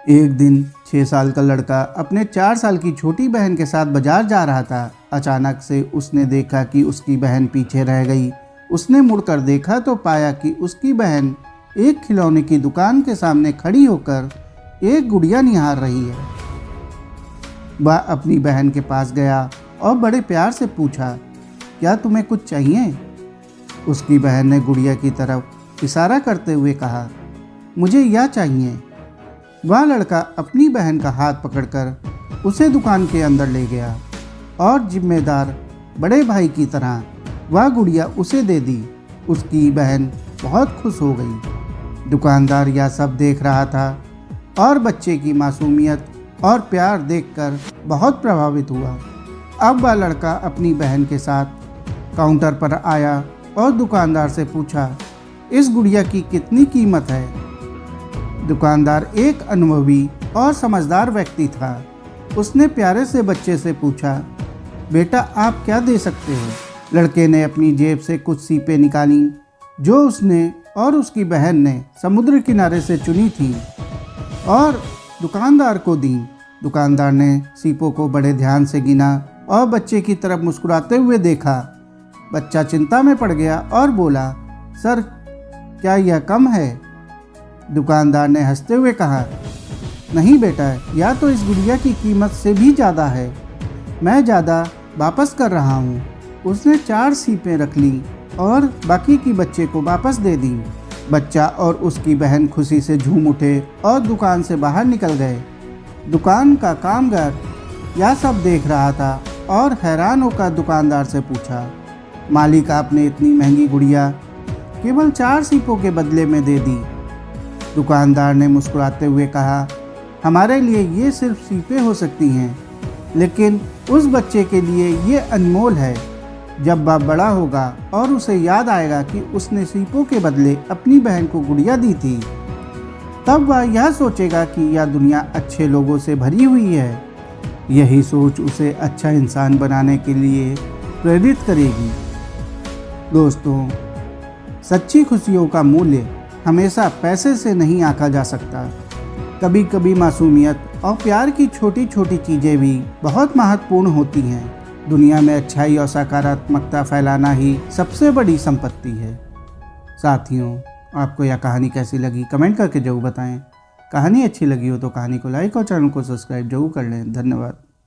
एक दिन 6 साल का लड़का अपने 4 साल की छोटी बहन के साथ बाजार जा रहा था। अचानक से उसने देखा कि उसकी बहन पीछे रह गई। उसने मुड़कर देखा तो पाया कि उसकी बहन एक खिलौने की दुकान के सामने खड़ी होकर एक गुड़िया निहार रही है। वह अपनी बहन के पास गया और बड़े प्यार से पूछा, क्या तुम्हें कुछ चाहिए? उसकी बहन ने गुड़िया की तरफ इशारा करते हुए कहा, मुझे यह चाहिए। वह लड़का अपनी बहन का हाथ पकड़कर उसे दुकान के अंदर ले गया और जिम्मेदार बड़े भाई की तरह वह गुड़िया उसे दे दी। उसकी बहन बहुत खुश हो गई। दुकानदार यह सब देख रहा था और बच्चे की मासूमियत और प्यार देखकर बहुत प्रभावित हुआ। अब वह लड़का अपनी बहन के साथ काउंटर पर आया और दुकानदार से पूछा, इस गुड़िया की कितनी कीमत है? दुकानदार एक अनुभवी और समझदार व्यक्ति था। उसने प्यारे से बच्चे से पूछा, बेटा आप क्या दे सकते हो? लड़के ने अपनी जेब से कुछ सीपें निकाली जो उसने और उसकी बहन ने समुद्र किनारे से चुनी थी और दुकानदार को दी। दुकानदार ने सीपों को बड़े ध्यान से गिना और बच्चे की तरफ मुस्कुराते हुए देखा। बच्चा चिंता में पड़ गया और बोला, सर क्या यह कम है? दुकानदार ने हंसते हुए कहा, नहीं बेटा, या तो इस गुड़िया की कीमत से भी ज़्यादा है। मैं ज़्यादा वापस कर रहा हूँ। उसने 4 सीपें रख ली और बाकी की बच्चे को वापस दे दी। बच्चा और उसकी बहन खुशी से झूम उठे और दुकान से बाहर निकल गए। दुकान का कामगार यह सब देख रहा था और हैरान होकर दुकानदार से पूछा, मालिक आपने इतनी महंगी गुड़िया केवल 4 सीपों के बदले में दे दी? दुकानदार ने मुस्कुराते हुए कहा, हमारे लिए ये सिर्फ सीपें हो सकती हैं, लेकिन उस बच्चे के लिए ये अनमोल है। जब वह बड़ा होगा और उसे याद आएगा कि उसने सीपों के बदले अपनी बहन को गुड़िया दी थी, तब वह यह सोचेगा कि यह दुनिया अच्छे लोगों से भरी हुई है। यही सोच उसे अच्छा इंसान बनाने के लिए प्रेरित करेगी। दोस्तों, सच्ची खुशियों का मूल्य हमेशा पैसे से नहीं आंका जा सकता। कभी कभी मासूमियत और प्यार की छोटी छोटी चीज़ें भी बहुत महत्वपूर्ण होती हैं। दुनिया में अच्छाई और सकारात्मकता फैलाना ही सबसे बड़ी संपत्ति है। साथियों, आपको यह कहानी कैसी लगी कमेंट करके जरूर बताएं। कहानी अच्छी लगी हो तो कहानी को लाइक और चैनल को सब्सक्राइब जरूर कर लें। धन्यवाद।